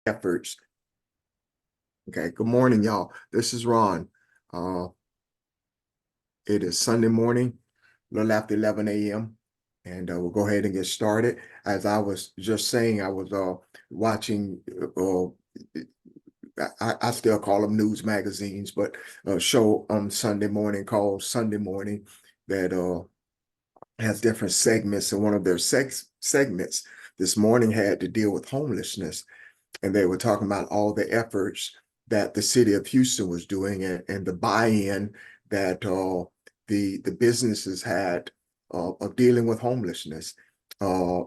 efforts. Okay, good morning, y'all. This is Ron. It is Sunday morning, a little after 11 a.m., and we'll go ahead and get started. As I was just saying, I was watching, I still call them news magazines, but a show on Sunday morning called Sunday Morning that has different segments, and one of their segments this morning had to deal with homelessness. And they were talking about all the efforts that the city of Houston was doing and the buy-in that the businesses had of dealing with homelessness,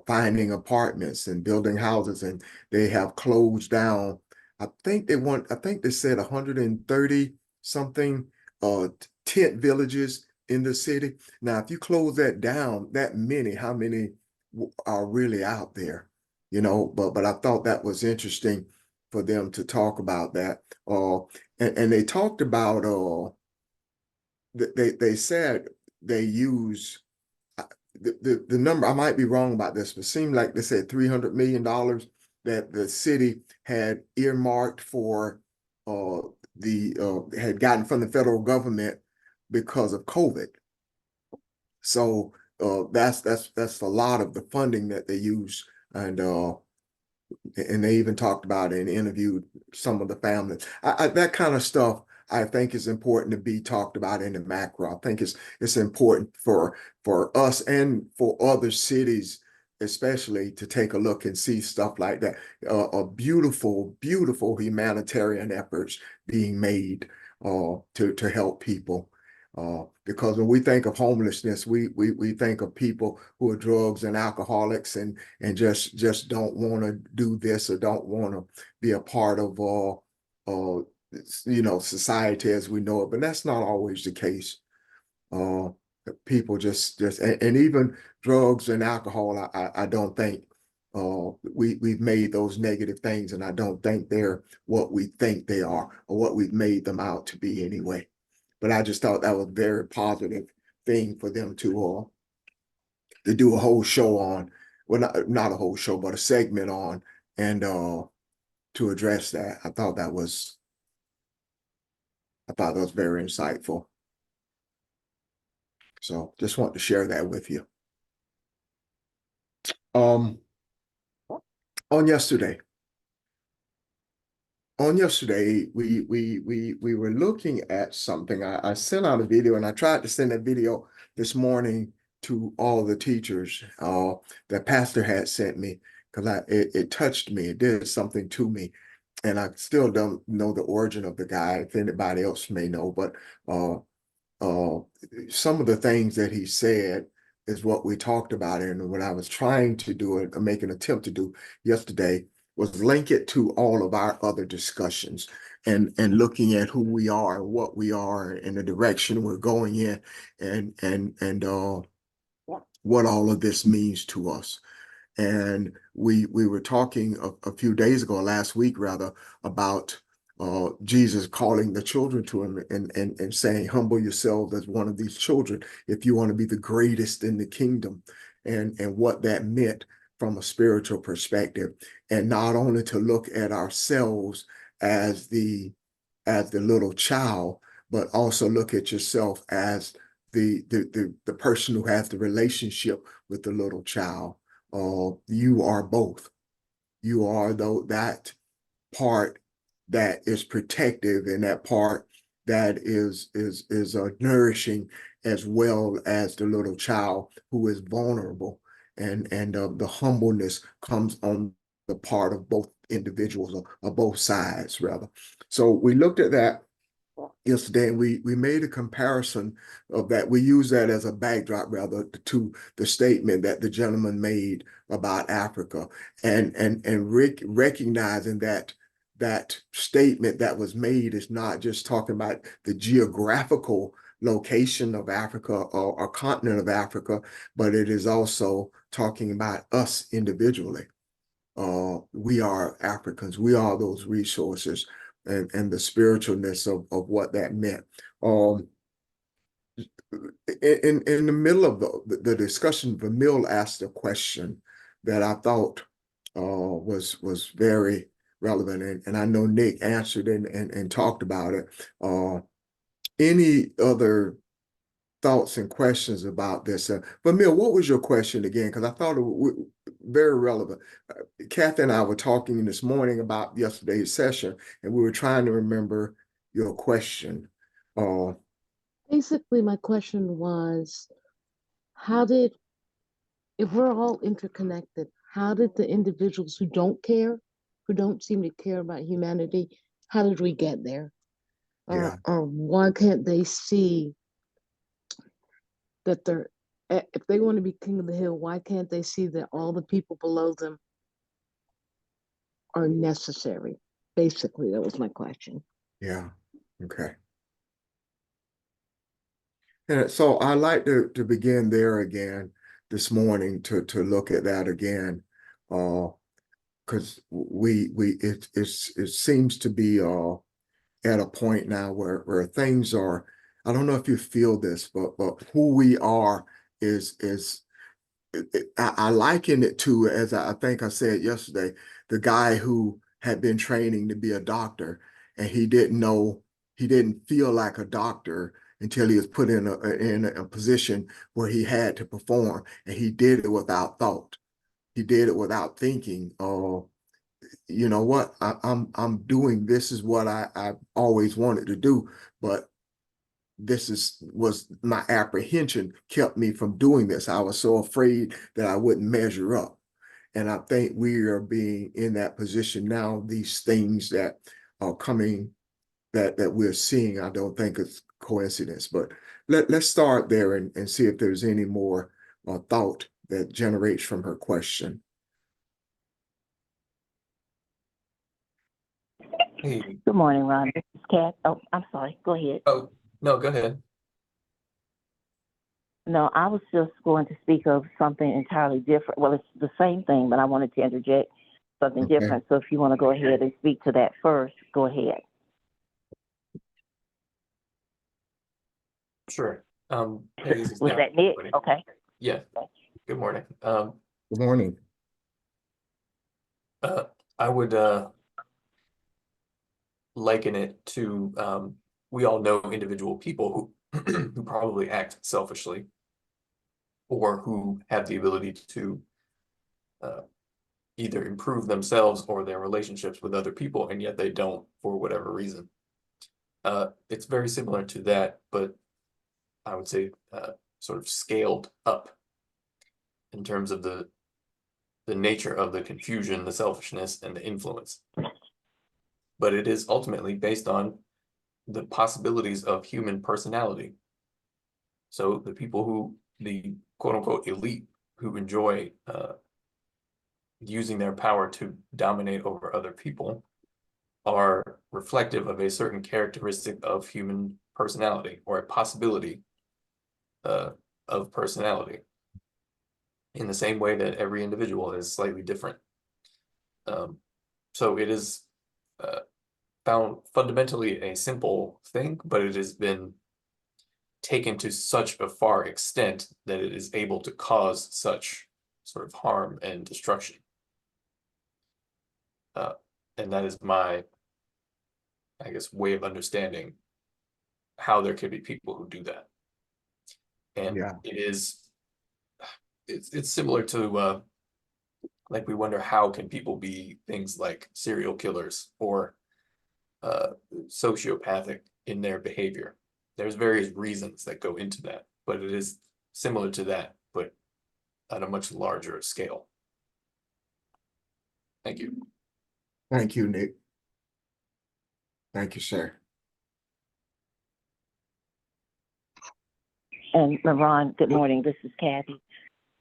finding apartments and building houses, and they have closed down. I think they said 130 something tent villages in the city. Now, if you close that down, that many, how many are really out there? But I thought that was interesting for them to talk about that. And they talked about they said they use the number. I might be wrong about this, but it seemed like they said $300 million that the city had earmarked for the had gotten from the federal government because of COVID. So that's a lot of the funding that they use, and they even talked about it and interviewed some of the families. That kind of stuff I think is important to be talked about in the macro. I think it's important for us and for other cities, especially, to take a look and see stuff like that. A beautiful, beautiful humanitarian efforts being made to help people. Because when we think of homelessness, we think of people who are drugs and alcoholics and just don't want to do this or don't want to be a part of society as we know it. But that's not always the case. Uh, People and even drugs and alcohol, I don't think we've made those negative things, and I don't think they're what we think they are or what we've made them out to be anyway. But I just thought that was a very positive thing for them to do a whole show on. Well, not a whole show, but a segment on, and to address that. I thought that was very insightful. So just want to share that with you. Um, on yesterday, we were looking at something. I sent out a video, and I tried to send that video this morning to all the teachers that Pastor had sent me, because it touched me. It did something to me, and I still don't know the origin of the guy. If anybody else may know, but uh, uh, some of the things that he said is what we talked about, and what I was trying to do and make an attempt to do yesterday was link it to all of our other discussions and looking at who we are, what we are, and the direction we're going in, and what all of this means to us. And we were talking a few days ago, last week rather, about Jesus calling the children to him and saying, humble yourselves as one of these children if you want to be the greatest in the kingdom, and what that meant from a spiritual perspective, and not only to look at ourselves as the little child, but also look at yourself as the person who has the relationship with the little child. You are both. You are that part that is protective, and that part that is nourishing, as well as the little child who is vulnerable. And the humbleness comes on the part of both individuals, or both sides rather. So we looked at that yesterday, and we made a comparison of that. We use that as a backdrop rather to the statement that the gentleman made about Africa, and recognizing that statement that was made is not just talking about the geographical location of Africa, or continent of Africa, but it is also talking about us individually. We are Africans. We are those resources, and the spiritualness of what that meant. In the middle of the discussion, Vermeil asked a question that I thought was very relevant. And I know Nick answered and talked about it. Any other thoughts and questions about this? But Mill, what was your question again? Because I thought it was very relevant. Kathy and I were talking this morning about yesterday's session, and we were trying to remember your question. Basically, my question was, if we're all interconnected, how did the individuals who don't seem to care about humanity, how did we get there? Yeah. Or why can't they see that if they want to be king of the hill, why can't they see that all the people below them are necessary? Basically, that was my question. Yeah. Okay. And so I like to begin there again this morning to look at that again, because it seems to be at a point now where things are. I don't know if you feel this, but who we are is I liken it to, as I think I said yesterday, the guy who had been training to be a doctor, and he didn't feel like a doctor until he was put in a position where he had to perform, and he did it without thought. He did it without thinking. You know what? I'm doing, this is what I always wanted to do, but was my apprehension kept me from doing this. I was so afraid that I wouldn't measure up. And I think we are being in that position now. These things that are coming that we're seeing, I don't think it's coincidence. But let's start there and see if there's any more thought that generates from her question. Hey. Good morning, Ron. This is Kat. Oh, I'm sorry. Go ahead. Oh, no, go ahead. No, I was just going to speak of something entirely different. Well, it's the same thing, but I wanted to interject something Okay. different. So if you want to go ahead and speak to that first, go ahead. Sure. Hey, this is Was Scott. that Nick? Morning. Okay. Yeah. Good morning. Good morning. I would liken it to we all know individual people who who probably act selfishly or who have the ability to either improve themselves or their relationships with other people, and yet they don't for whatever reason. It's very similar to that, but I would say sort of scaled up in terms of the nature of the confusion, the selfishness, and the influence. But it is ultimately based on the possibilities of human personality. So the people who, the quote unquote elite, who enjoy using their power to dominate over other people are reflective of a certain characteristic of human personality or a possibility of personality, in the same way that every individual is slightly different. So it is found fundamentally a simple thing, but it has been taken to such a far extent that it is able to cause such sort of harm and destruction. And that is my, I guess, way of understanding how there could be people who do that. And Yeah. it's similar to like we wonder how can people be things like serial killers or sociopathic in their behavior. There's various reasons that go into that, but it is similar to that, but at a much larger scale. Thank you. Thank you, Nick. Thank you, sir. And Ron, good morning. This is Kathy.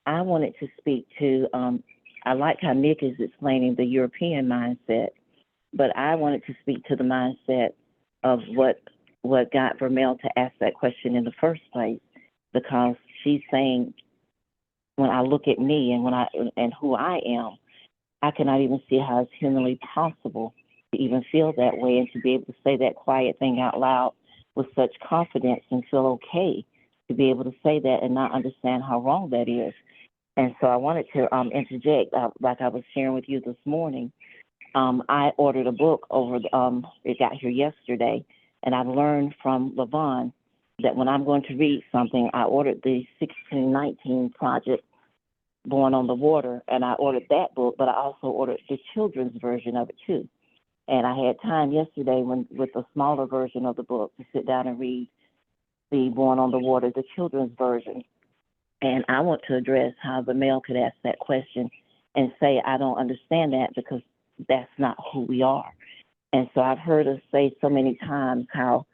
I wanted to speak to, I like how Nick is explaining the European mindset, but I wanted to speak to the mindset of what got Vermel to ask that question in the first place, because she's saying, when I look at me and who I am, I cannot even see how it's humanly possible to even feel that way and to be able to say that quiet thing out loud with such confidence and feel okay to be able to say that and not understand how wrong that is. And so I wanted to interject, like I was sharing with you this morning, I ordered a book it got here yesterday, and I've learned from Levon that when I'm going to read something, I ordered the 1619 Project, Born on the Water, and I ordered that book, but I also ordered the children's version of it too. And I had time yesterday with a smaller version of the book to sit down and read the Born on the Water, the children's version. And I want to address how the male could ask that question and say, I don't understand that because that's not who we are. And so I've heard us say so many times how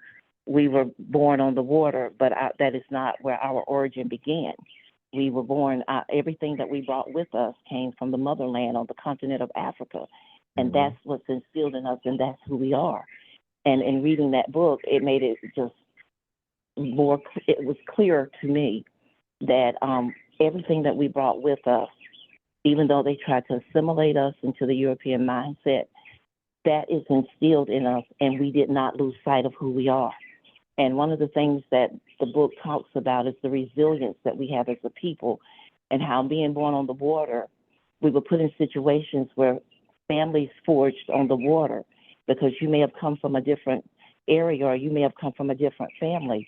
we were born on the water, but that is not where our origin began. We were born, everything that we brought with us came from the motherland on the continent of Africa. And that's what's instilled in us, and that's who we are. And in reading that book, it made it just it was clear to me that everything that we brought with us, even though they tried to assimilate us into the European mindset, that is instilled in us, and we did not lose sight of who we are. And one of the things that the book talks about is the resilience that we have as a people, and how being born on the water, we were put in situations where families forged on the water, because you may have come from a different area or you may have come from a different family,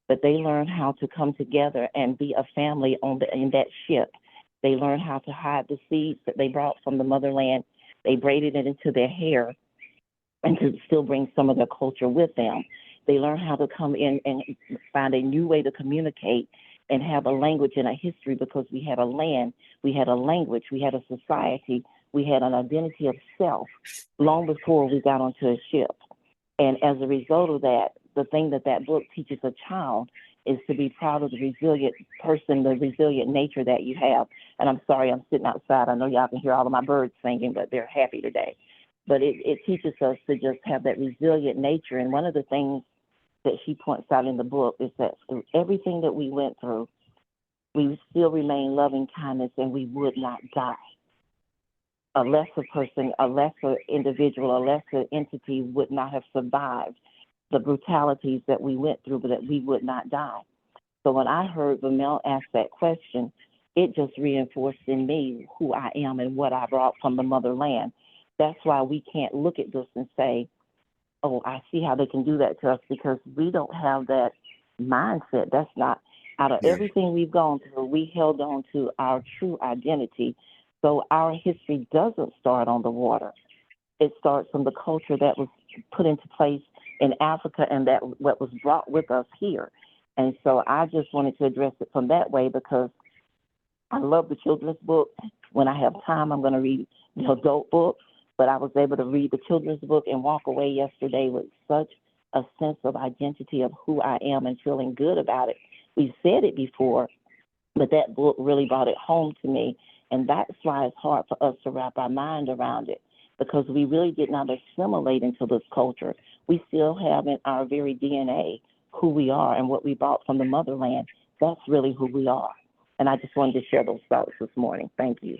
but they learned how to come together and be a family in that ship. They learned how to hide the seeds that they brought from the motherland. They braided it into their hair and to still bring some of their culture with them. They learned how to come in and find a new way to communicate and have a language and a history, because we had a land, we had a language, we had a society, we had an identity of self long before we got onto a ship. And as a result of that, the thing that book teaches a child is to be proud of the resilient person, the resilient nature that you have. And I'm sorry, I'm sitting outside. I know y'all can hear all of my birds singing, but they're happy today. But it teaches us to just have that resilient nature. And one of the things that she points out in the book is that through everything that we went through, we still remain loving kindness, and we would not die. A lesser person, a lesser individual, a lesser entity would not have survived the brutalities that we went through, but that we would not die. So when I heard Vamel ask that question, it just reinforced in me who I am and what I brought from the motherland. That's why we can't look at this and say, oh, I see how they can do that to us, because we don't have that mindset. That's not, out of everything we've gone through, we held on to our true identity. So our history doesn't start on the water. It starts from the culture that was put into place in Africa, and that what was brought with us here. And so I just wanted to address it from that way, because I love the children's book. When I have time, I'm going to read the adult book, but I was able to read the children's book and walk away yesterday with such a sense of identity of who I am and feeling good about it. We've said it before, but that book really brought it home to me. And that's why it's hard for us to wrap our mind around it, because we really did not assimilate into this culture. We still have in our very DNA who we are and what we brought from the motherland. That's really who we are. And I just wanted to share those thoughts this morning. Thank you.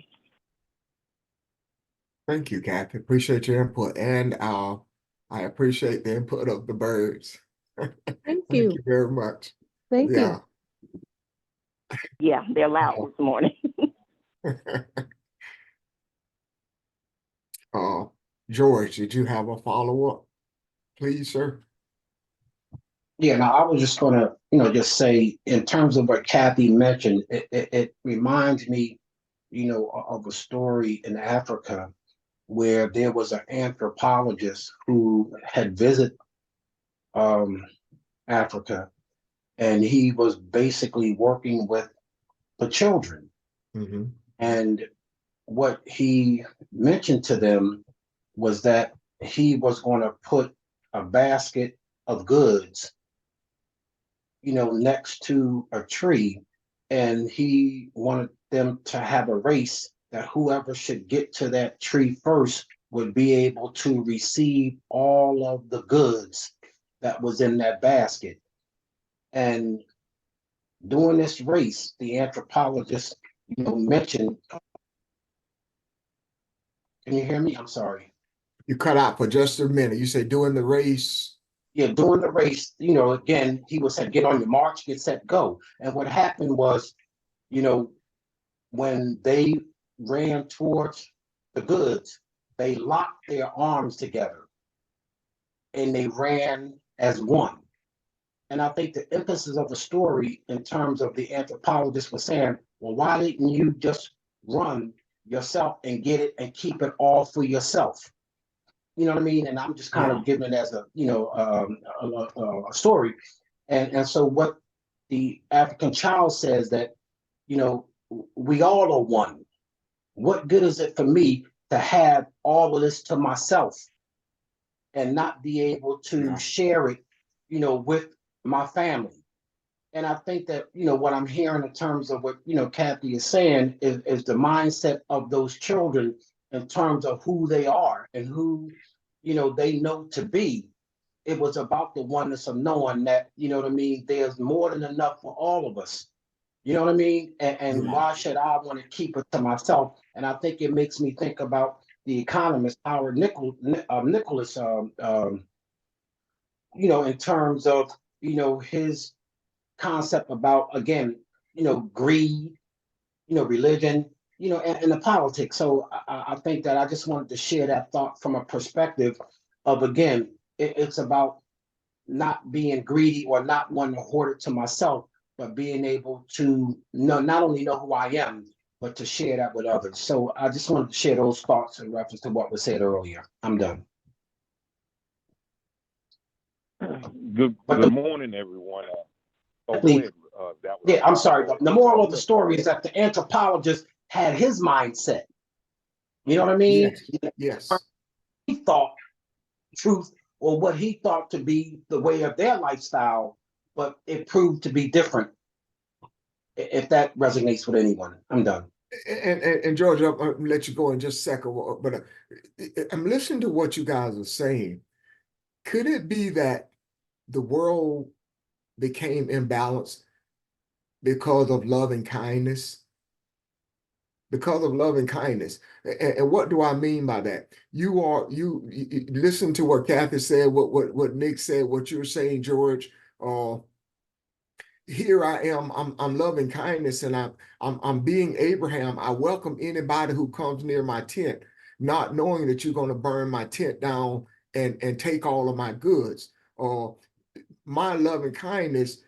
Thank you, Kathy. Appreciate your input. And I appreciate the input of the birds. Thank Thank you. you very much. Thank Yeah. Yeah, they're loud this morning. George, did you have a follow-up, please, sir? Yeah, now I was just gonna, just say in terms of what Kathy mentioned, it reminds me, of a story in Africa where there was an anthropologist who had visited Africa, and he was basically working with the children. Mm-hmm. And what he mentioned to them was that he was going to put a basket of goods, next to a tree, and he wanted them to have a race that whoever should get to that tree first would be able to receive all of the goods that was in that basket. And during this race, the anthropologist, mentioned, can you hear me? I'm sorry. You cut out for just a minute. You say during the race. Yeah, during the race, again, he was said, get on your march, get set, go. And what happened was, when they ran towards the goods, they locked their arms together and they ran as one. And I think the emphasis of the story in terms of the anthropologist was saying, well, why didn't you just run yourself and get it and keep it all for yourself? You know what I mean? And I'm just kind Yeah. of giving it as a, a story. And so what the African child says that, we all are one. What good is it for me to have all of this to myself and not be able to Yeah. share it, with my family? And I think that, what I'm hearing in terms of what, Kathy is saying is the mindset of those children in terms of who they are and who, they know to be. It was about the oneness of knowing that, there's more than enough for all of us. You know what I mean? And Yeah. why should I want to keep it to myself? And I think it makes me think about the economist Howard Nicholas, in terms of, his concept about, again, greed, religion, and the politics. So I think that I just wanted to share that thought from a perspective of, again, it's about not being greedy or not wanting to hoard it to myself, but being able to not only know who I am, but to share that with others. So I just wanted to share those thoughts in reference to what was said earlier. I'm done. Good But good morning, everyone. Go please, ahead. That was yeah, I'm sorry. go The ahead. moral of the story is that the anthropologist had his mindset. You know what I mean? Yes. Yes. He thought truth or what he thought to be the way of their lifestyle, but it proved to be different. If that resonates with anyone, I'm done. And George, I'll let you go in just a second, but I'm listening to what you guys are saying. Could it be that the world became imbalanced because of love and kindness? Because of love and kindness. And what do I mean by that? You listen to what Kathy said, what Nick said, what you're saying, George. Here I am. I'm loving kindness, and I'm being Abraham. I welcome anybody who comes near my tent, not knowing that you're going to burn my tent down and take all of my goods. My loving kindness,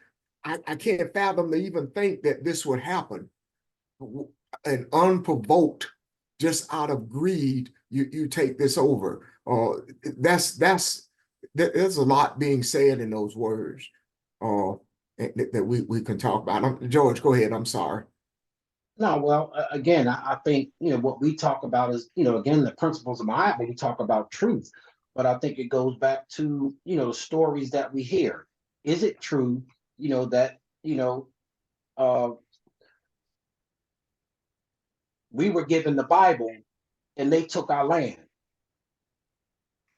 I can't fathom to even think that this would happen. And unprovoked, just out of greed, you take this over. There's a lot being said in those words. That we can talk about. George, go ahead. I'm sorry. No, well, again, I think, what we talk about is, again, the principles of my Bible, we talk about truth. But I think it goes back to, the stories that we hear. Is it true, that, uh, we were given the Bible and they took our land?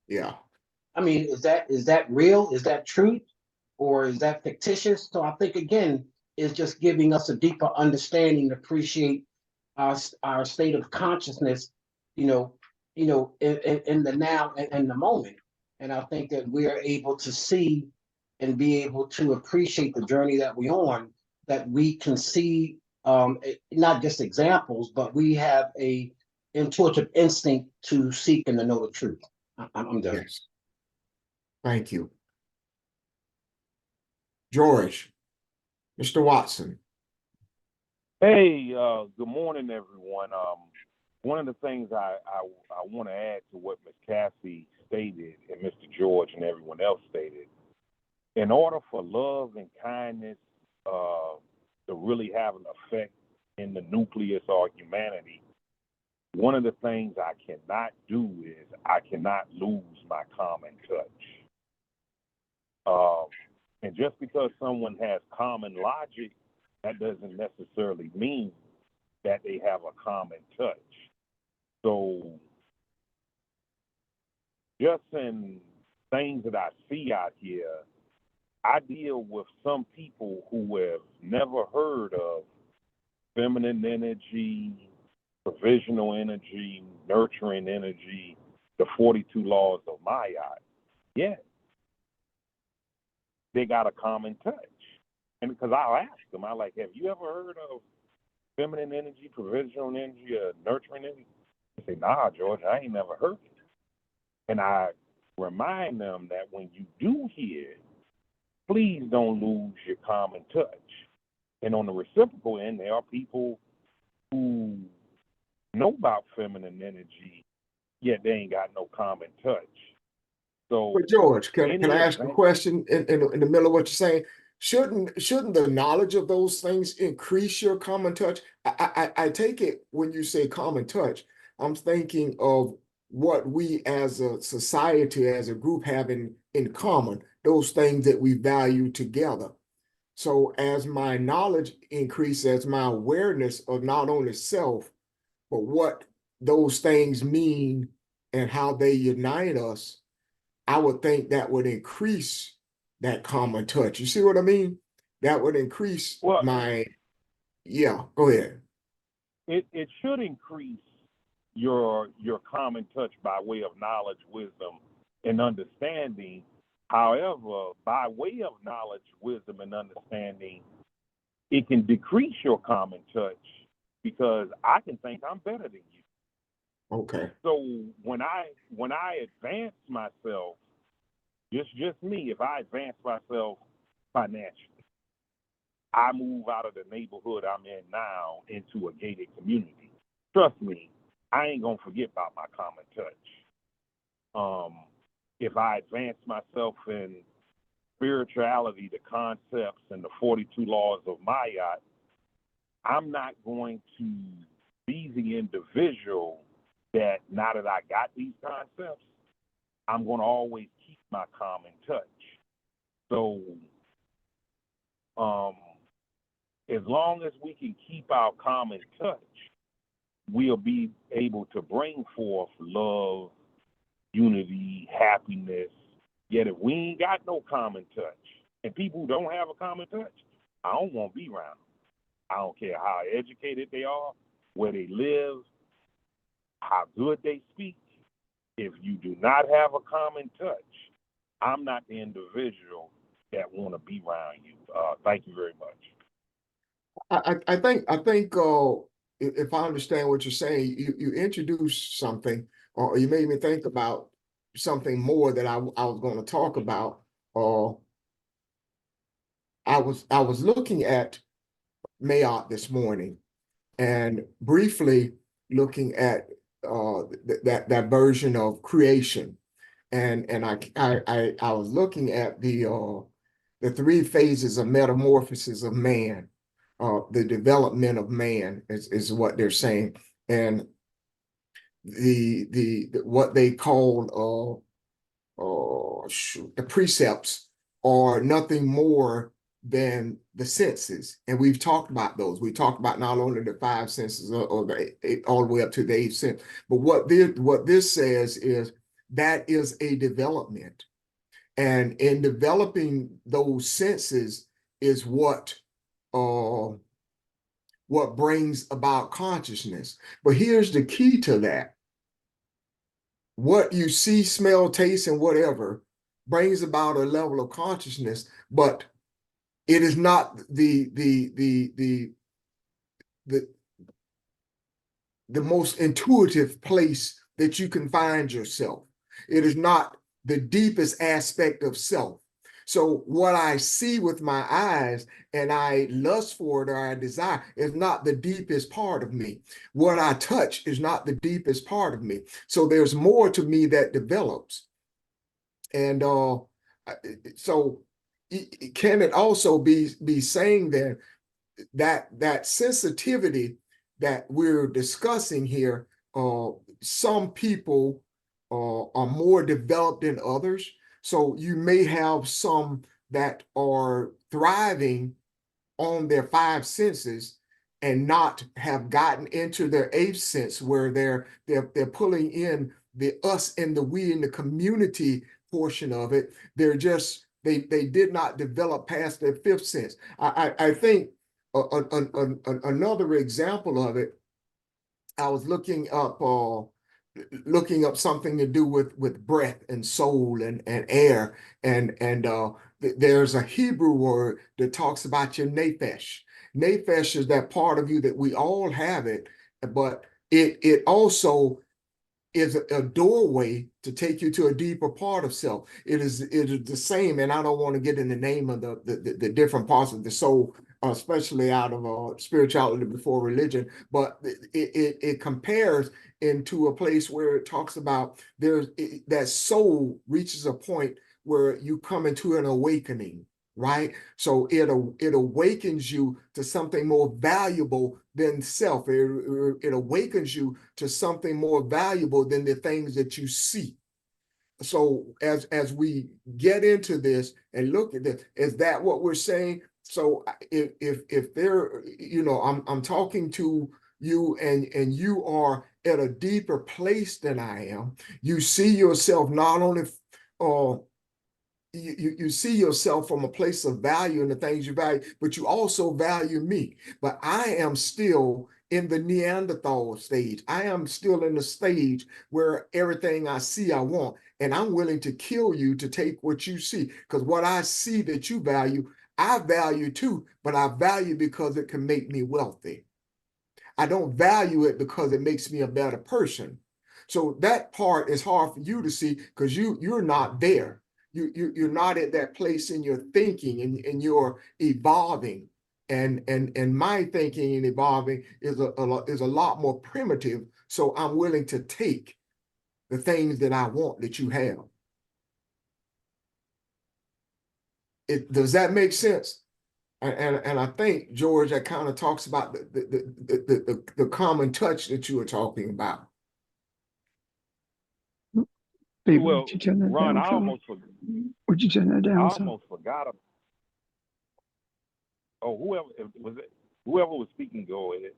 Yeah. I mean, is that real? Is that truth? Or is that fictitious? So I think, again, it's just giving us a deeper understanding to appreciate our state of consciousness, in the now and the moment. And I think that we are able to see and be able to appreciate the journey that we're on, that we can see, not just examples, but we have a intuitive instinct to seek and to know the truth. I'm done. Yes. Thank you. George, Mr. Watson. Hey, good morning, everyone. One of the things I want to add to what Ms. Cassie stated and Mr. George and everyone else stated, in order for love and kindness to really have an effect in the nucleus or humanity, one of the things I cannot do is I cannot lose my common touch. And just because someone has common logic, that doesn't necessarily mean that they have a common touch. So just in things that I see out here, I deal with some people who have never heard of feminine energy, provisional energy, nurturing energy, the 42 laws of Ma'at. Yet they got a common touch. And because I'll ask them, have you ever heard of feminine energy, provisional energy, or nurturing energy? They say, nah, George, I ain't never heard it. And I remind them that when you do hear it, please don't lose your common touch. And on the reciprocal end, there are people who know about feminine energy, yet they ain't got no common touch. So, But George, can any I ask a advantage- question in the middle of what you're saying? Shouldn't the knowledge of those things increase your common touch? I take it when you say common touch, I'm thinking of what we as a society, as a group have in common, those things that we value together. So as my knowledge increases, as my awareness of not only self, but what those things mean and how they unite us, I would think that would increase that common touch. You see what I mean? That would increase Well, yeah, go ahead. it should increase your common touch by way of knowledge, wisdom, and understanding. However, by way of knowledge, wisdom, and understanding, it can decrease your common touch because I can think I'm better than you. Okay. So when I advance myself, just me, if I advance myself financially, I move out of the neighborhood I'm in now into a gated community. Trust me, I ain't gonna forget about my common touch. If I advance myself in spirituality, the concepts, and the 42 laws of Ma'at, I'm not going to be the individual that now that I got these concepts, I'm going to always keep my common touch. So as long as we can keep our common touch, we'll be able to bring forth love, unity, happiness. Yet if we ain't got no common touch, and people who don't have a common touch, I don't want to be around them. I don't care how educated they are, where they live, how good they speak. If you do not have a common touch, I'm not the individual that want to be around you. Thank you very much. I think if I understand what you're saying, you introduced something, or you made me think about something more that I was going to talk about. I was looking at Ma'at this morning and briefly looking at that version of creation, and I was looking at the three phases of metamorphosis of man. The development of man is what they're saying, and the what they call the precepts are nothing more than the senses, and we've talked about those. We talked about not only the five senses or all the way up to the eighth sense, but what this says is that is a development, and in developing those senses is what brings about consciousness. But here's the key to that. What you see, smell, taste, and whatever brings about a level of consciousness, but it is not the most intuitive place that you can find yourself. It is not the deepest aspect of self. So what I see with my eyes and I lust for it or I desire is not the deepest part of me. What I touch is not the deepest part of me. So there's more to me that develops. And so can it also be saying that sensitivity that we're discussing here, some people are more developed than others. So you may have some that are thriving on their five senses and not have gotten into their eighth sense, where they're pulling in the us and the we in the community portion of it. They're just they did not develop past their fifth sense. I think another example of it, I was looking up something to do with breath and soul and air, and there's a Hebrew word that talks about your nephesh. Nephesh is that part of you that we all have it, but it also is a doorway to take you to a deeper part of self. It is the same, and I don't want to get in the name of the different parts of the soul, especially out of spirituality before religion, but it compares into a place where it talks about that soul reaches a point where you come into an awakening, right? So it awakens you to something more valuable than self. It awakens you to something more valuable than the things that you see. So as we get into this and look at this, is that what we're saying? So if there, I'm talking to you and you are at a deeper place than I am. You see yourself not only you see yourself from a place of value in the things you value, but you also value me. But I am still in the Neanderthal stage. I am still in the stage where everything I see, I want. And I'm willing to kill you to take what you see. Because what I see that you value, I value too, but I value because it can make me wealthy. I don't value it because it makes me a better person. So that part is hard for you to see because you're not there. You're not at that place in your thinking and you're evolving. And my thinking and evolving is a lot more primitive. So I'm willing to take the things that I want that you have. Does that make sense? And I think, George, that kind of talks about the common touch that you were talking about. Baby, Well, would you turn that Ron, down I some? almost forgot. Would you turn that I down some? almost forgot. Oh, whoever was speaking, go ahead.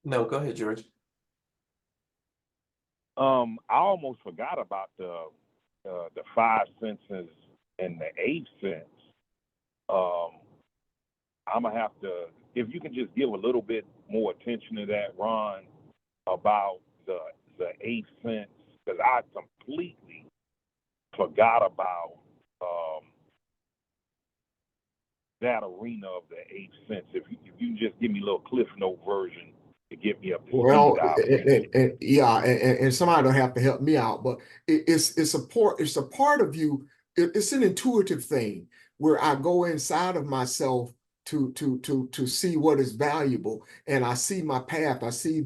No, go ahead, George. I almost forgot about the five senses and the eighth sense. I'm gonna have to, if you can just give a little bit more attention to that, Ron, about the eighth sense, because I completely forgot about that arena of the eighth sense. If you can just give me a little Cliff Note version to get me up to Well, speed, I appreciate it. yeah, and somebody will have to help me out, but it's a part of you. It's an intuitive thing where I go inside of myself to see what is valuable, and I see my path. I see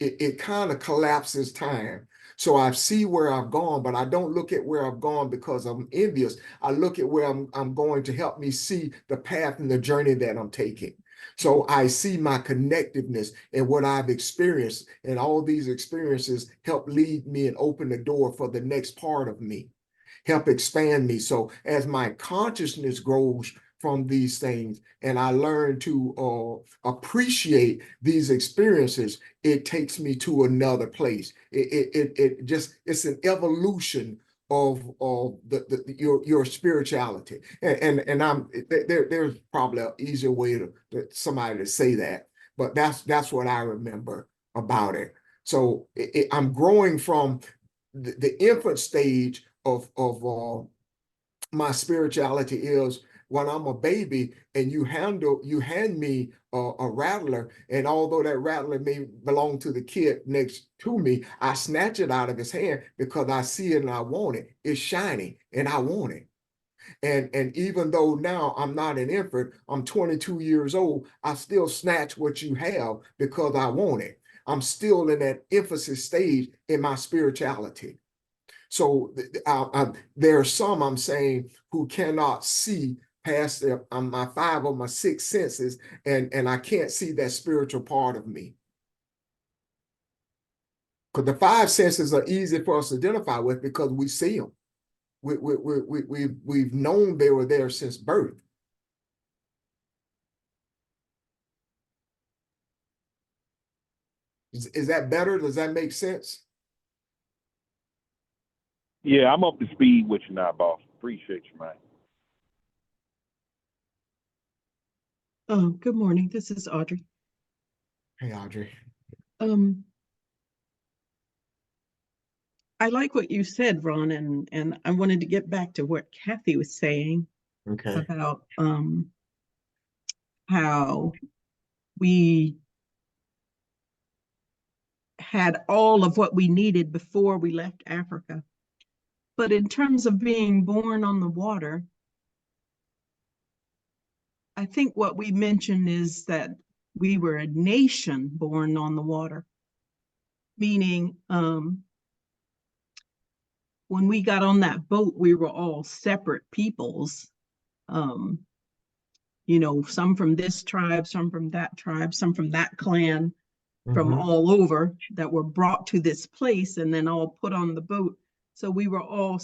it kind of collapses time. So I see where I've gone, but I don't look at where I've gone because I'm envious. I look at where I'm going to help me see the path and the journey that I'm taking. So I see my connectiveness and what I've experienced, and all these experiences help lead me and open the door for the next part of me, help expand me. So as my consciousness grows from these things and I learn to appreciate these experiences, it takes me to another place. It's an evolution of your spirituality, and there's probably an easier way to somebody to say that, but that's what I remember about it. So I'm growing from the infant stage of my spirituality is when I'm a baby and you hand me a rattler, and although that rattler may belong to the kid next to me, I snatch it out of his hand because I see it and I want it. It's shiny and I want it. And even though now I'm not an infant, I'm 22 years old, I still snatch what you have because I want it. I'm still in that emphasis stage in my spirituality. So there are some, I'm saying, who cannot see past my five or my six senses, and I can't see that spiritual part of me. Because the five senses are easy for us to identify with because we see them. We've known they were there since birth. Is that better? Does that make sense? Yeah, I'm up to speed with you now, boss. Appreciate you, man. Good morning. This is Audrey. Hey, Audrey. I like what you said, Ron, and I wanted to get back to what Kathy was saying Okay. about how we had all of what we needed before we left Africa. But in terms of being born on the water, I think what we mentioned is that we were a nation born on the water, meaning when we got on that boat, we were all separate peoples. You know, some from this tribe, some from that tribe, some from that clan, from all over, that were brought to this place and then all put on the boat. So we were all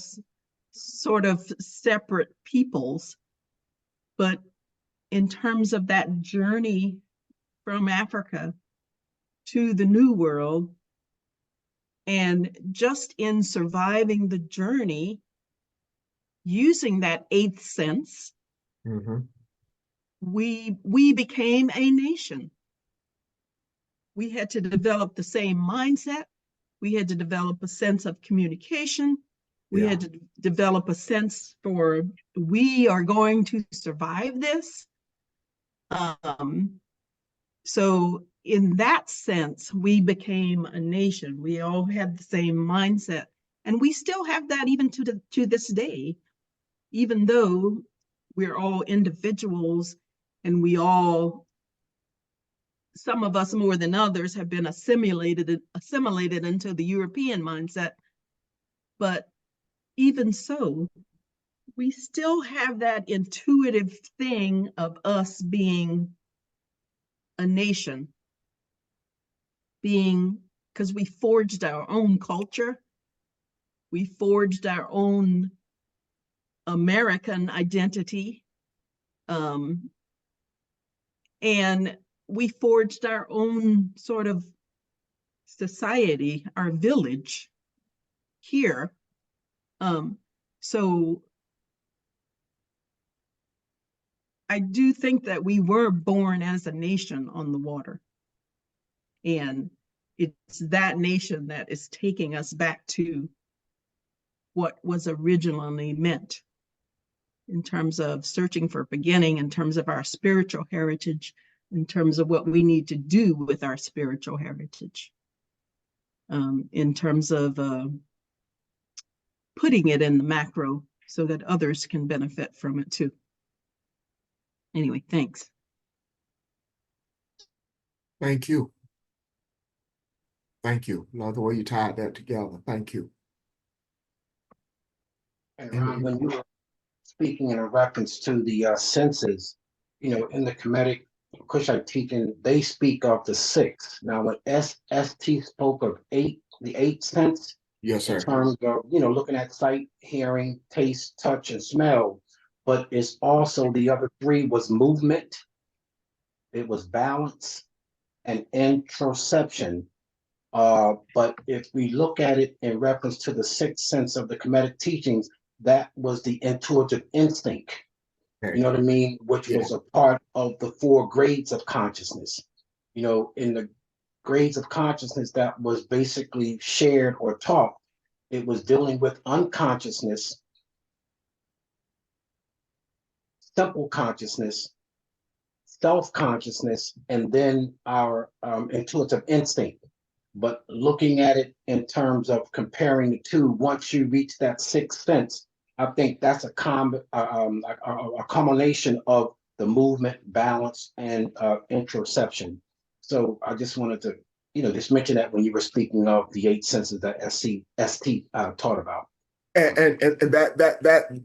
sort of separate peoples. But in terms of that journey from Africa to the New World, and just in surviving the journey, using that eighth sense, we became a nation. We had to develop the same mindset. We had to develop a sense of communication. We had to develop a sense for, we are going to survive this. So in that sense, we became a nation. We all had the same mindset. And we still have that even to this day, even though we're all individuals and we all, some of us more than others, have been assimilated into the European mindset. But even so, we still have that intuitive thing of us being a nation, because we forged our own culture, we forged our own American identity, and we forged our own sort of society, our village here. So I do think that we were born as a nation on the water. And it's that nation that is taking us back to what was originally meant in terms of searching for beginning, in terms of our spiritual heritage, in terms of what we need to do with our spiritual heritage, in terms of putting it in the macro so that others can benefit from it too. Anyway, thanks. Thank you. Thank you. Love the way you tied that together. Thank you. And Ron, when you were speaking in a reference to the senses, you know, in the Kemetic Kushite teaching, they speak of the six. Now, when ST spoke of eight, the eighth sense, Yes, in sir. terms of, you know, looking at sight, hearing, taste, touch, and smell, but it's also the other three was movement, it was balance, and interoception. But if we look at it in reference to the sixth sense of the Kemetic teachings, that was the intuitive instinct. Okay. You know what I mean? Which was a part of the 4 grades of consciousness. You know, in the grades of consciousness that was basically shared or taught, it was dealing with unconsciousness, simple consciousness, self-consciousness, and then our intuitive instinct. But looking at it in terms of comparing the two, once you reach that sixth sense, I think that's a combination of the movement, balance, and interoception. So I just wanted to, you know, just mention that when you were speaking of the 8 senses that ST taught about. And that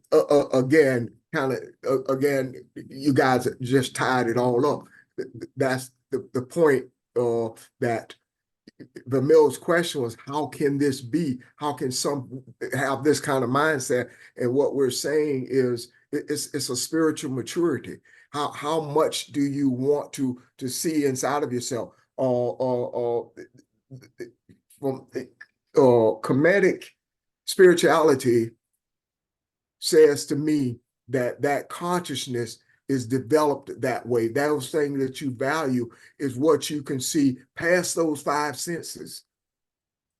again, kind of again, you guys just tied it all up. That's the point that Vermill's question was, how can this be? How can some have this kind of mindset? And what we're saying is it's a spiritual maturity. How much do you want to see inside of yourself? From Kemetic spirituality says to me that consciousness is developed that way. Those things that you value is what you can see past those 5 senses.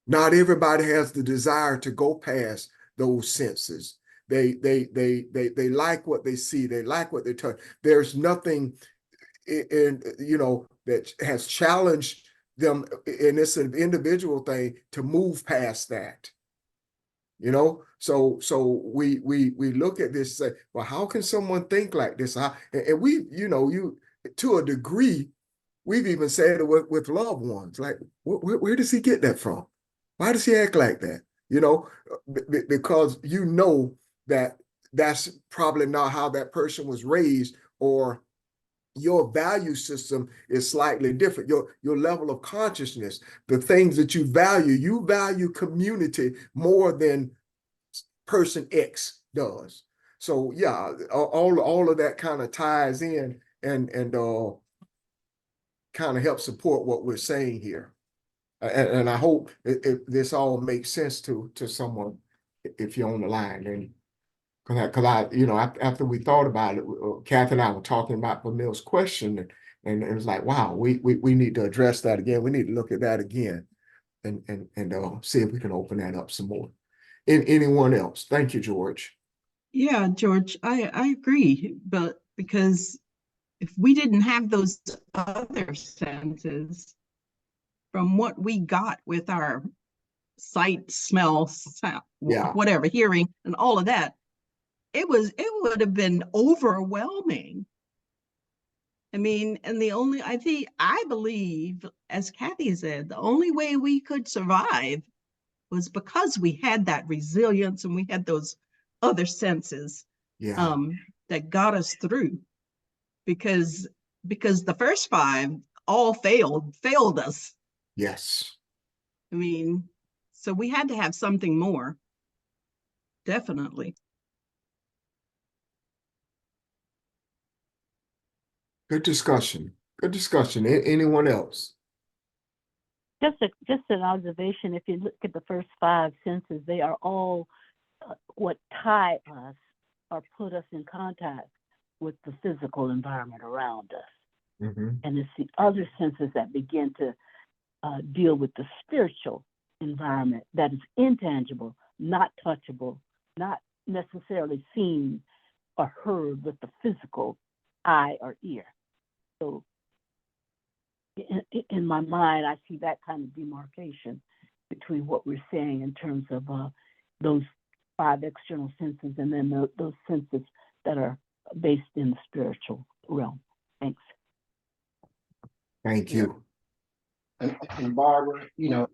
Not everybody has the desire to go past those senses. They like what they see. They like what they touch. There's nothing and that has challenged them, and it's an individual thing to move past that. So we look at this and say, well, how can someone think like this? And we, you to a degree, we've even said it with loved ones, like, where does he get that from? Why does he act like that? Because that that's probably not how that person was raised, or your value system is slightly different. Your level of consciousness, the things that you value community more than person X does. So yeah, all of that kind of ties in and kind of helps support what we're saying here. And I hope this all makes sense to someone if you're on the line. And because after we thought about it, Kathy and I were talking about Vermil's question, and it was like, wow, we need to address that again. We need to look at that again, and see if we can open that up some more. Anyone else? Thank you, George. Yeah, George, I agree, but because if we didn't have those other senses from what we got with our sight, smell, sound, Yeah. whatever, hearing, and all of that, it would have been overwhelming. I mean, and I believe, as Kathy said, the only way we could survive was because we had that resilience and we had those other senses Yeah. that got us through. Because the first 5 all failed us. Yes. I mean, so we had to have something more. Definitely. Good discussion. Good discussion. Anyone else? Just an observation. If you look at the first 5 senses, they are all what tie us or put us in contact with the physical environment around us. Mm-hmm. And it's the other senses that begin to deal with the spiritual environment that is intangible, not touchable, not necessarily seen or heard with the physical eye or ear. So in my mind, I see that kind of demarcation between what we're saying in terms of those 5 external senses, and then those senses that are based in the spiritual realm. Thanks. Thank you. And Barbara,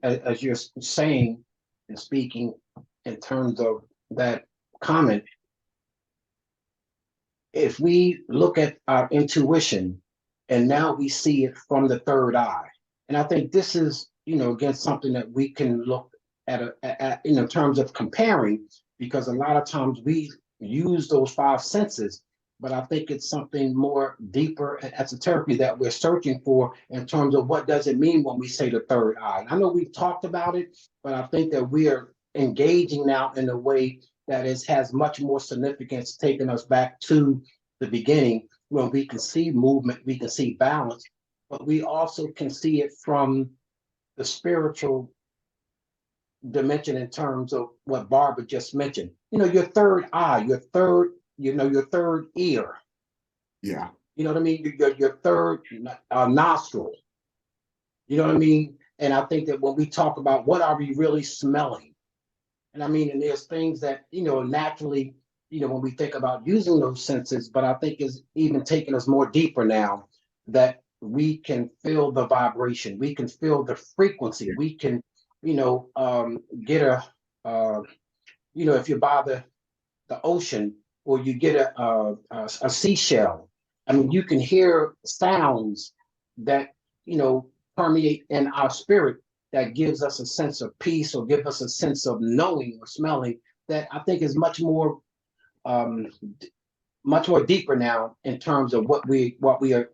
as you're saying and speaking in terms of that comment, if we look at our intuition and now we see it from the third eye, and I think this is, again, something that we can look at in terms of comparing, because a lot of times we use those 5 senses, but I think it's something more deeper and esoteric that we're searching for in terms of what does it mean when we say the third eye. I know we've talked about it, but I think that we are engaging now in a way that has much more significance, taking us back to the beginning, when we can see movement, we can see balance, but we also can see it from the spiritual dimension in terms of what Barbara just mentioned. Your third eye, your third ear. Yeah. You know what I mean? Your third nostril. You know what I mean? And I think that when we talk about what are we really smelling, and there's things that, naturally, when we think about using those senses, but I think is even taking us more deeper now, that we can feel the vibration, we can feel the frequency, we can, get if you're by the ocean, or you get a seashell, you can hear sounds that, permeate in our spirit, that gives us a sense of peace, or give us a sense of knowing or smelling, that I think is much more deeper now in terms of what we are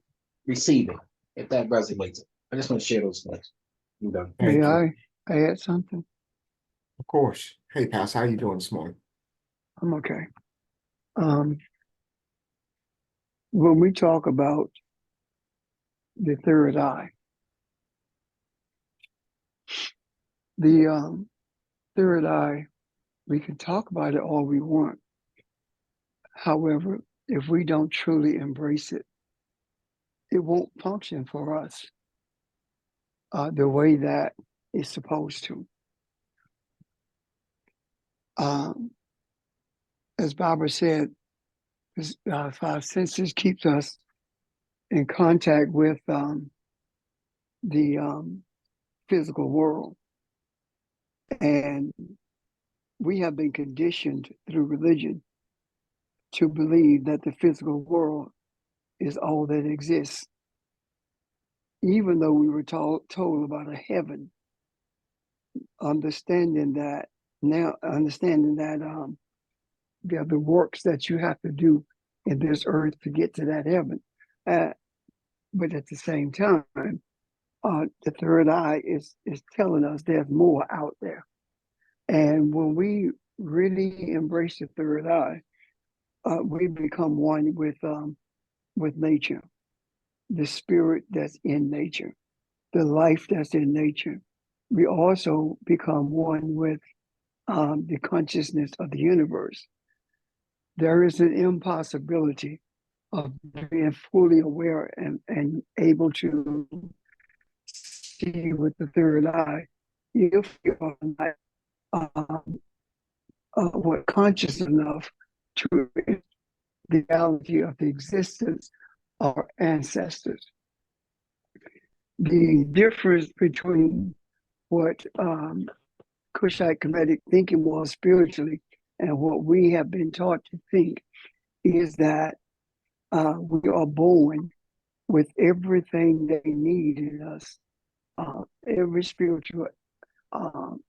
receiving, if that resonates. I just want to share those things. I'm done. Thank May you. I add something? Of course. Hey, Pastor, how you doing this morning? I'm okay. When we talk about the third eye, the third eye, we can talk about it all we want. However, if we don't truly embrace it it won't function for us the way that it's supposed to. As Barbara said, five senses keeps us in contact with the physical world. And we have been conditioned through religion to believe that the physical world is all that exists. Even though we were told about a heaven, understanding that there are the works that you have to do in this earth to get to that heaven. But at the same time, the third eye is telling us there's more out there. And when we really embrace the third eye, we become one with nature, the spirit that's in nature, the life that's in nature. We also become one with the consciousness of the universe. There is an impossibility of being fully aware and able to see with the third eye if you are not conscious enough to the reality of the existence of our ancestors. The difference between what Kushite Kemetic thinking was spiritually and what we have been taught to think is that we are born with everything they need in us, every spiritual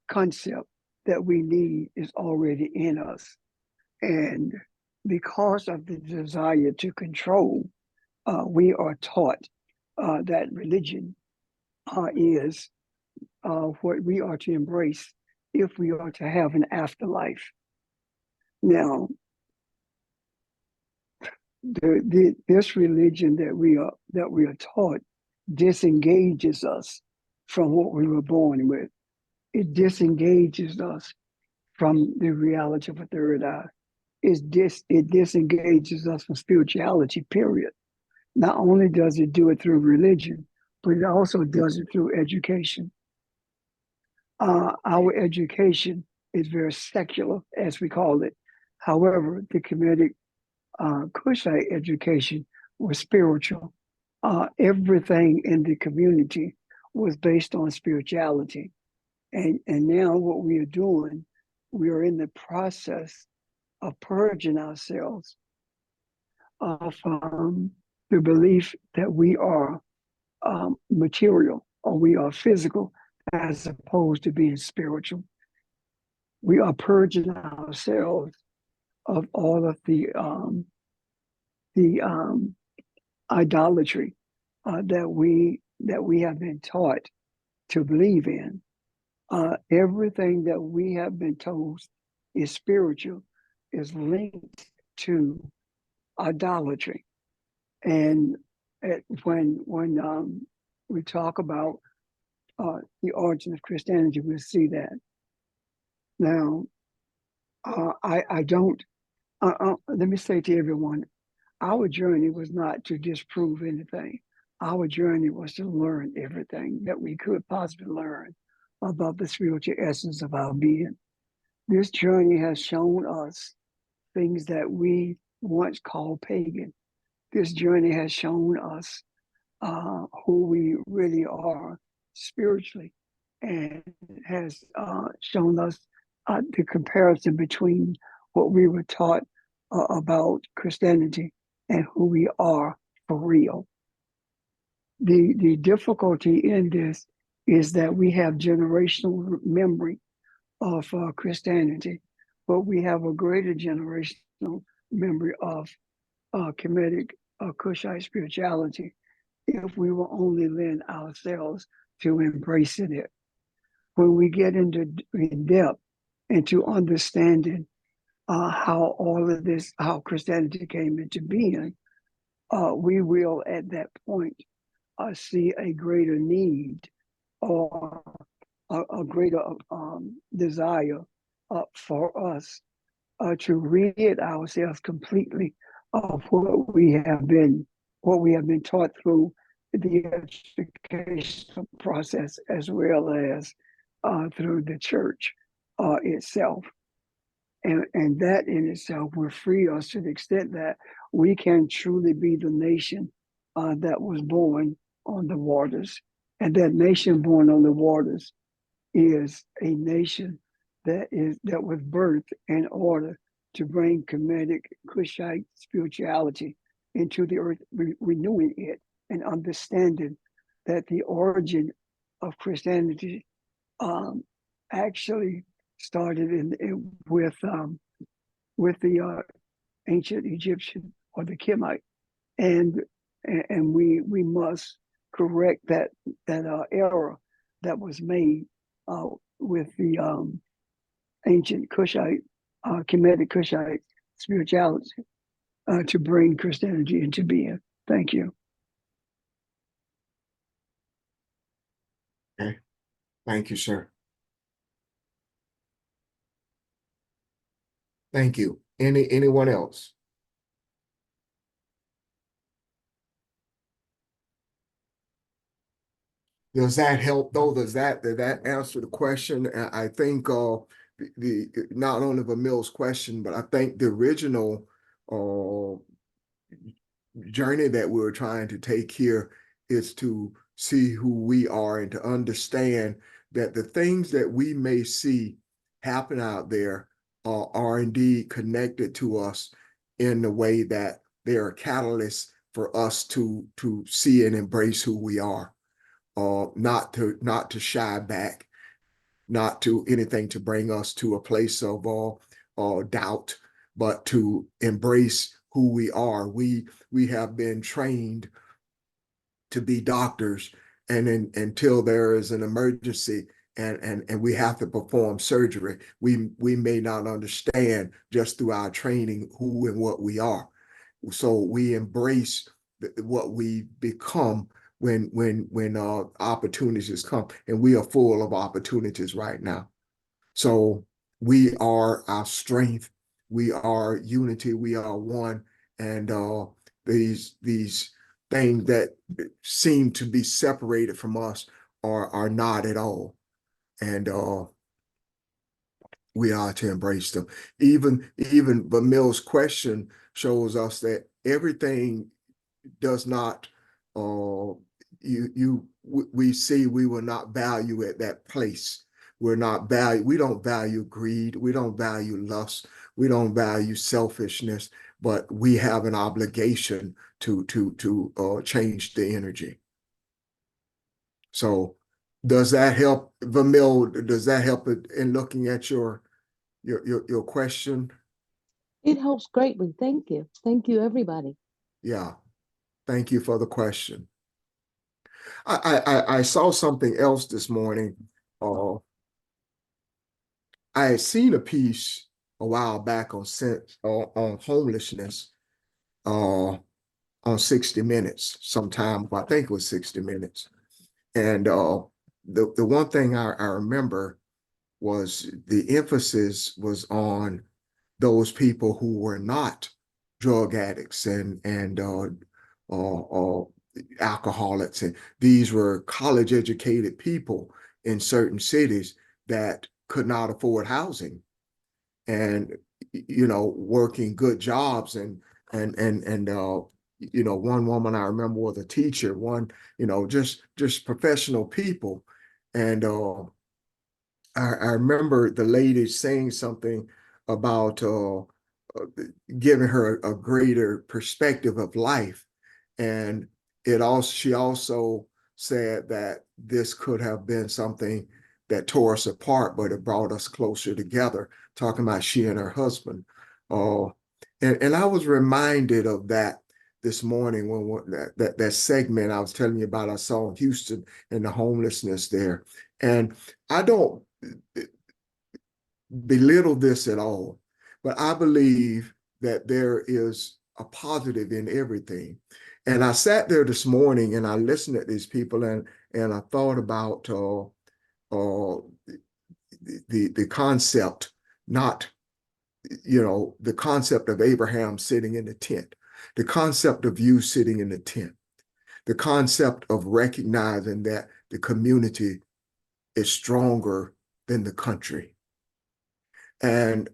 concept that we need is already in us. And because of the desire to control, we are taught that religion is what we are to embrace if we are to have an afterlife. Now, this religion that we are taught disengages us from what we were born with. It disengages us from the reality of a third eye. It disengages us from spirituality, period. Not only does it do it through religion, but it also does it through education. Our education is very secular, as we call it. However, the Kemetic Kushite education was spiritual. Everything in the community was based on spirituality. And now what we are doing, we are in the process of purging ourselves of the belief that we are material or we are physical as opposed to being spiritual. We are purging ourselves of all of the idolatry that we have been taught to believe in. Everything that we have been told is spiritual is linked to idolatry. And when we talk about the origin of Christianity, we'll see that. Now, I don't, let me say to everyone, our journey was not to disprove anything. Our journey was to learn everything that we could possibly learn about the spiritual essence of our being. This journey has shown us things that we once called pagan. This journey has shown us who we really are spiritually, and has shown us the comparison between what we were taught about Christianity and who we are for real. The difficulty in this is that we have generational memory of Christianity, but we have a greater generational memory of Kemetic Kushite spirituality if we will only lend ourselves to embracing it. When we get in depth into understanding how all of this, how Christianity came into being, we will at that point see a greater need or a greater desire for us to rid ourselves completely of what we have been what we have been taught through the educational process as well as through the church itself. And that in itself will free us to the extent that we can truly be the nation that was born on the waters. And that nation born on the waters is a nation that was birthed in order to bring Kemetic Cushite spirituality into the earth, renewing it and understanding that the origin of Christianity actually started with the ancient Egyptian or the Kemite, and we must correct that error that was made with the ancient Cushite, Kemetic Cushite spirituality to bring Christianity into being. Thank you. Okay, thank you, sir. Thank you. Anyone else? Does that help though? Did that answer the question? I think the not only Vermill's question, but I think the original journey that we were trying to take here is to see who we are and to understand that the things that we may see happen out there are indeed connected to us in the way that they are catalysts for us to see and embrace who we are. Not to shy back, not to anything to bring us to a place of doubt, but to embrace who we are. We have been trained to be doctors, and until there is an emergency and we have to perform surgery, we may not understand just through our training who and what we are. So we embrace what we become when opportunities come, and we are full of opportunities right now. So we are our strength, we are unity, we are one, and these things that seem to be separated from us are not at all, and we are to embrace them. Even Vermill's question shows us that everything does not we see we will not value at that place. We don't value greed, we don't value lust, we don't value selfishness, but we have an obligation to change the energy. So does that help, Vermill? Does that help in looking at your question? It helps greatly. Thank you. Thank you, everybody. Yeah, thank you for the question. I saw something else this morning. I had seen a piece a while back on homelessness on 60 Minutes sometime. I think it was 60 Minutes. And the one thing I remember was the emphasis was on those people who were not drug addicts and alcoholics, and these were college educated people in certain cities that could not afford housing, and working good jobs, and one woman I remember was a teacher, one just professional people, and I remember the lady saying something about giving her a greater perspective of life. And she also said that this could have been something that tore us apart, but it brought us closer together, talking about she and her husband. And I was reminded of that this morning when that segment I was telling you about, I saw in Houston and the homelessness there. And I don't belittle this at all, but I believe that there is a positive in everything. And I sat there this morning and I listened to these people, and I thought about the concept, not the concept of Abraham sitting in the tent, the concept of you sitting in the tent, the concept of recognizing that the community is stronger than the country. And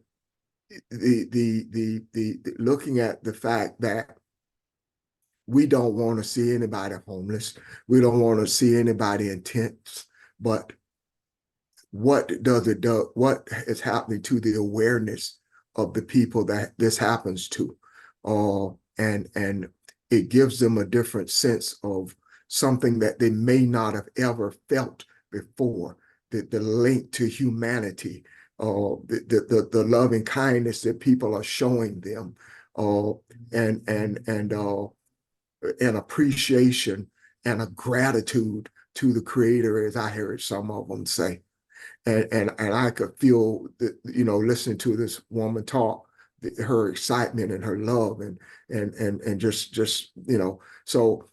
the looking at the fact that we don't want to see anybody homeless. We don't want to see anybody in tents, but what does it do? What is happening to the awareness of the people that this happens to? And it gives them a different sense of something that they may not have ever felt before, the link to humanity, the loving kindness that people are showing them, and appreciation and a gratitude to the Creator, as I heard some of them say. And I could feel that, listening to this woman talk, her excitement and her love and just so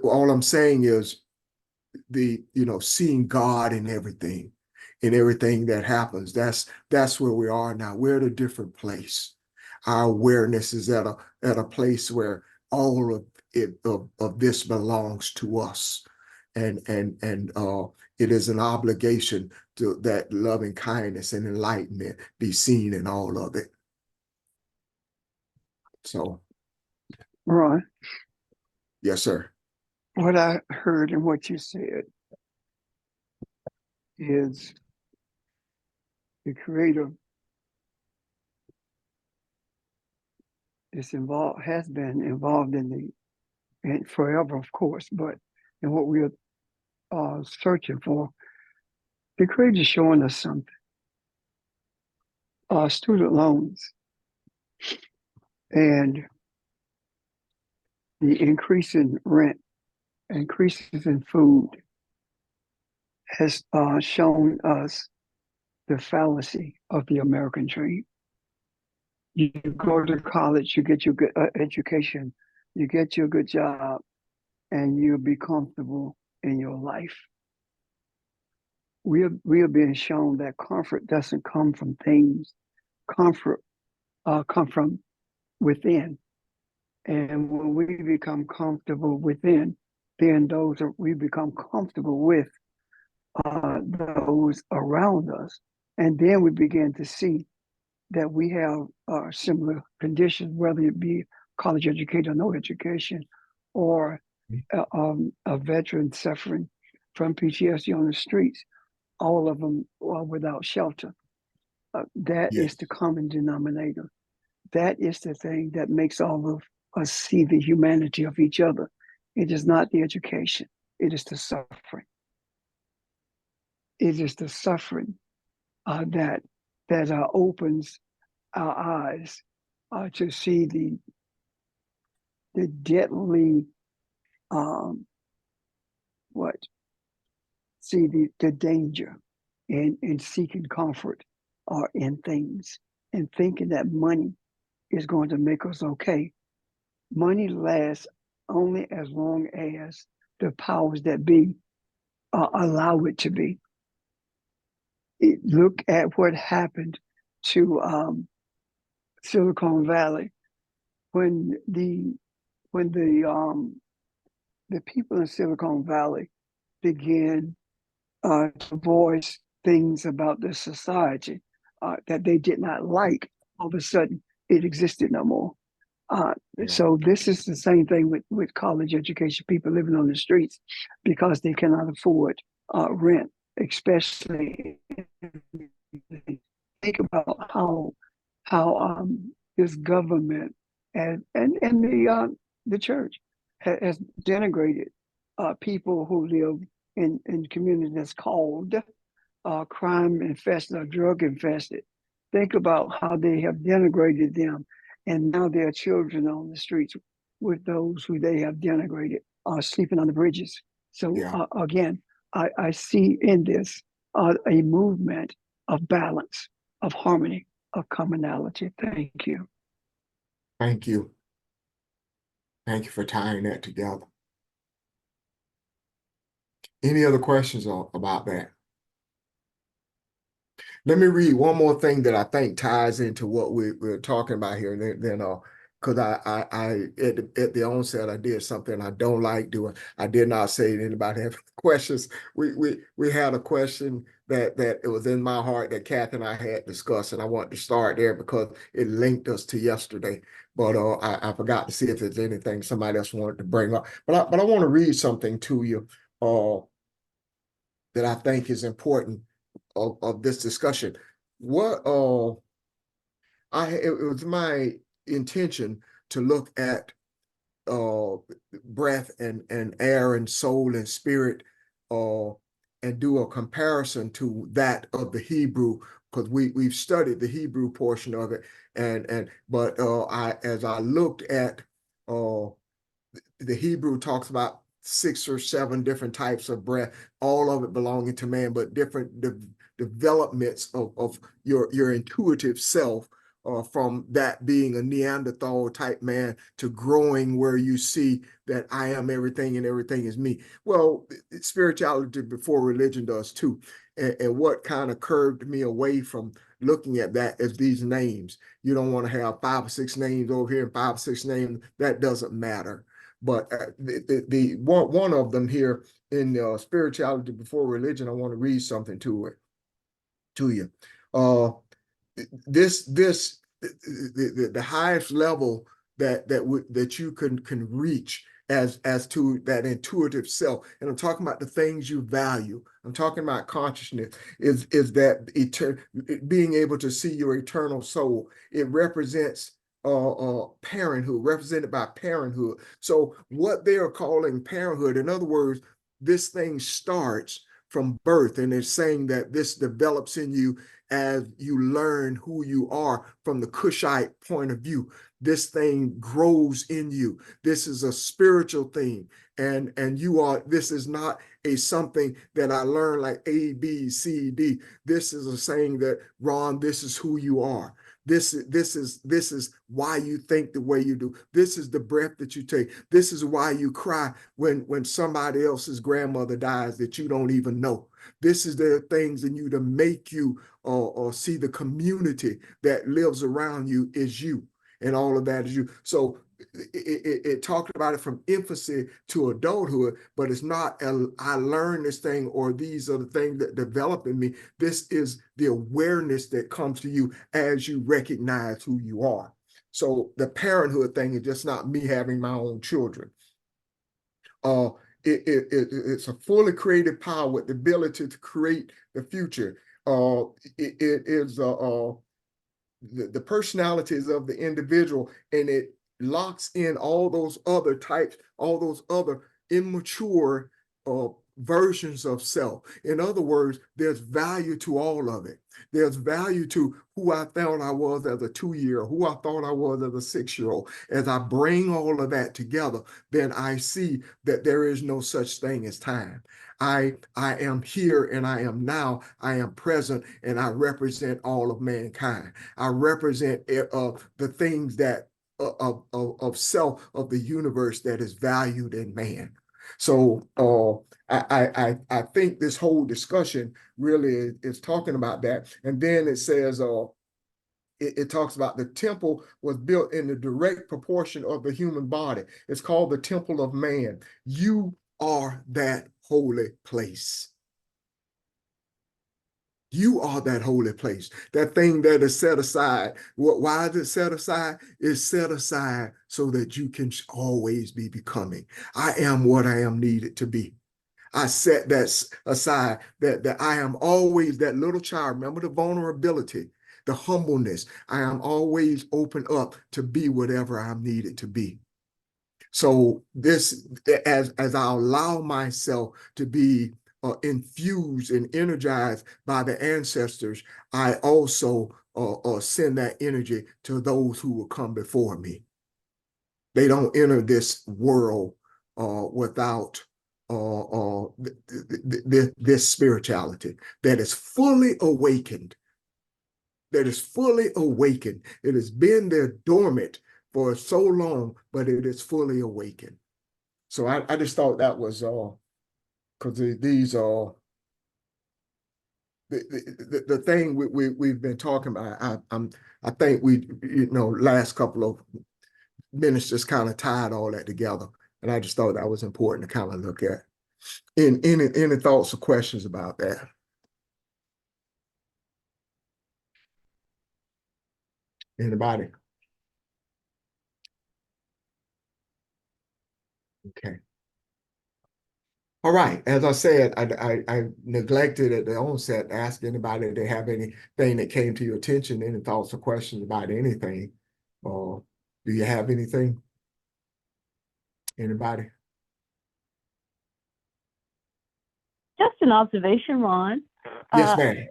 all I'm saying is seeing God in everything that happens. That's where we are now. We're at a different place. Our awareness is at a place where all of it of this belongs to us, and it is an obligation to that loving kindness and enlightenment be seen in all of it. So, Ron, yes, sir. what I heard and what you said is the Creator has been involved and forever, of course, but in what we're searching for, the Creator is showing us something. Student loans and the increase in rent, increases in food has shown us the fallacy of the American dream. You go to college, you get your good education, you get your good job, and you'll be comfortable in your life. We are being shown that comfort doesn't come from things. Comfort come from within. And when we become comfortable within, then we become comfortable with those around us. And then we begin to see that we have similar conditions, whether it be college education or no education, or a veteran suffering from PTSD on the streets, all of them are without shelter. That is the common denominator. That is the thing that makes all of us see the humanity of each other. It is not the education, it is the suffering. It is the suffering that opens our eyes to see the deadly the danger in seeking comfort in things and thinking that money is going to make us okay. Money lasts only as long as the powers that be allow it to be. Look at what happened to Silicon Valley when the people in Silicon Valley began to voice things about the society that they did not like. All of a sudden, it existed no more. So this is the same thing with college education, people living on the streets because they cannot afford rent, especially think about how this government and the church has denigrated people who live in communities that's called crime infested or drug infested. Think about how they have denigrated them, and now their children on the streets with those who they have denigrated are sleeping on the bridges. So again, I see in this a movement of balance, of harmony, of commonality. Thank you. Thank you. Thank you for tying that together. Any other questions about that? Let me read one more thing that I think ties into what we're talking about here, and then Because at the onset I did something I don't like doing. I did not say to anybody have questions. We had a question that it was in my heart that Kath and I had discussed, and I wanted to start there because it linked us to yesterday. But I forgot to see if there's anything somebody else wanted to bring up. But I want to read something to you that I think is important of this discussion. What it was my intention to look at breath and air and soul and spirit and do a comparison to that of the Hebrew, because we've studied the Hebrew portion of it, but as I looked at the Hebrew talks about 6 or 7 different types of breath, all of it belonging to man, but different developments of your intuitive self, from that being a Neanderthal type man to growing where you see that I am everything and everything is me. Well, spirituality before religion does too. And what kind of curved me away from looking at that is these names. You don't want to have 5 or 6 names over here and 5 or 6 names. That doesn't matter. But the one of them here in spirituality before religion, I want to read something to you. The highest level that you can reach as to that intuitive self, and I'm talking about the things you value. I'm talking about consciousness. Is that being able to see your eternal soul? It represents parenthood, represented by parenthood. So what they are calling parenthood, in other words, this thing starts from birth, and they're saying that this develops in you as you learn who you are from the Cushite point of view. This thing grows in you. This is a spiritual thing, and this is not a something that I learned like A, B, C, D. This is a saying that, Ron, this is who you are. This is why you think the way you do. This is the breath that you take. This is why you cry when somebody else's grandmother dies that you don't even know. This is the things in you to make you or see the community that lives around you is you, and all of that is you. So it talked about it from infancy to adulthood, but it's not I learned this thing or these are the things that develop in me. This is the awareness that comes to you as you recognize who you are. So the parenthood thing is just not me having my own children. It's a fully creative power with the ability to create the future. It is the personalities of the individual, and it locks in all those other types, all those other immature versions of self. In other words, there's value to all of it. There's value to who I thought I was as a 2-year-old, who I thought I was as a 6-year-old. As I bring all of that together, then I see that there is no such thing as time. I am here and I am now. I am present and I represent all of mankind. I represent the things that of self, of the universe that is valued in man. So I think this whole discussion really is talking about that. And then it says it talks about the temple was built in the direct proportion of the human body. It's called the temple of man. You are that holy place. You are that holy place, that thing that is set aside. Why is it set aside? It's set aside so that you can always be becoming. I am what I am needed to be. I set that aside, that I am always that little child. Remember the vulnerability, the humbleness. I am always open up to be whatever I'm needed to be. So this, as I allow myself to be infused and energized by the ancestors, I also send that energy to those who will come before me. They don't enter this world without this spirituality that is fully awakened. That is fully awakened. It has been there dormant for so long, but it is fully awakened. So I just thought that was because these are the thing we've been talking about. I think we last couple of ministers kind of tied all that together. And I just thought that was important to kind of look at. Any thoughts or questions about that? Anybody? Okay. All right. As I said, I neglected at the onset to ask anybody if they have anything that came to your attention, any thoughts or questions about anything. Or do you have anything? Anybody? Just an observation, Ron. Yes, ma'am.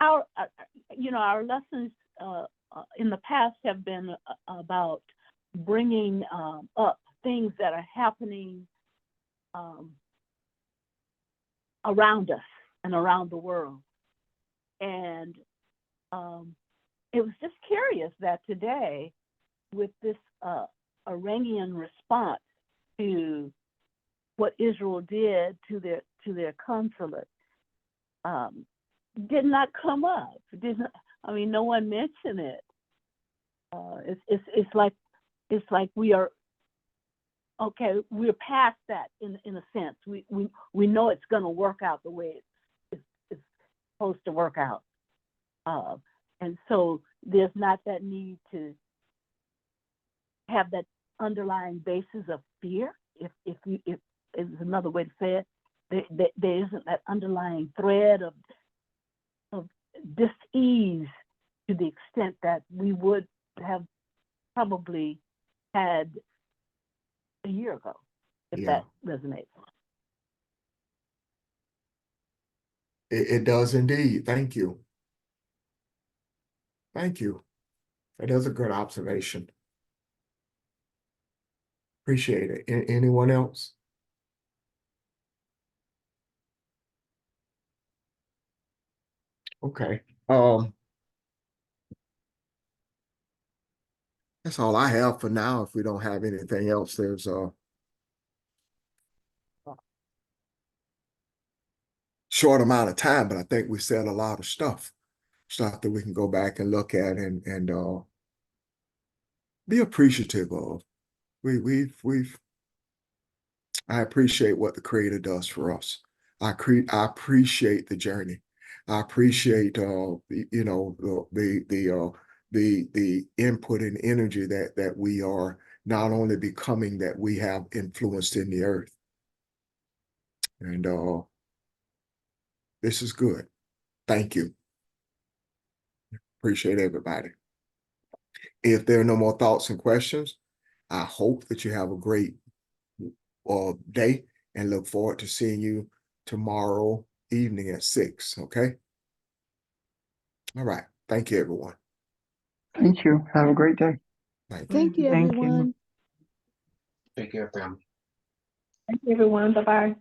Our lessons in the past have been about bringing up things that are happening around us and around the world. And it was just curious that today, with this Iranian response to what Israel did to their consulate, did not come up. No one mentioned it. It's like we are okay. We're past that in a sense. We know it's going to work out the way it's supposed to work out, and so there's not that need to have that underlying basis of fear. If is another way to say it, there isn't that underlying thread of dis-ease to the extent that we would have probably had a year ago, if that resonates. It does indeed. Thank you. Thank you. That is a good observation. Appreciate it. Anyone else? Okay. That's all I have for now. If we don't have anything else, there's short amount of time, but I think we said a lot of stuff that we can go back and look at and be appreciative of. I appreciate what the Creator does for us. I appreciate the journey. I appreciate the input and energy that we are not only becoming, that we have influenced in the earth. And this is good. Thank you. Appreciate everybody. If there are no more thoughts and questions, I hope that you have a great day and look forward to seeing you tomorrow evening at 6. Okay. All right. Thank you, everyone. Thank you. Have a great day. Thank you, Thank you. everyone. Take care, family. Thank you, everyone. Bye-bye.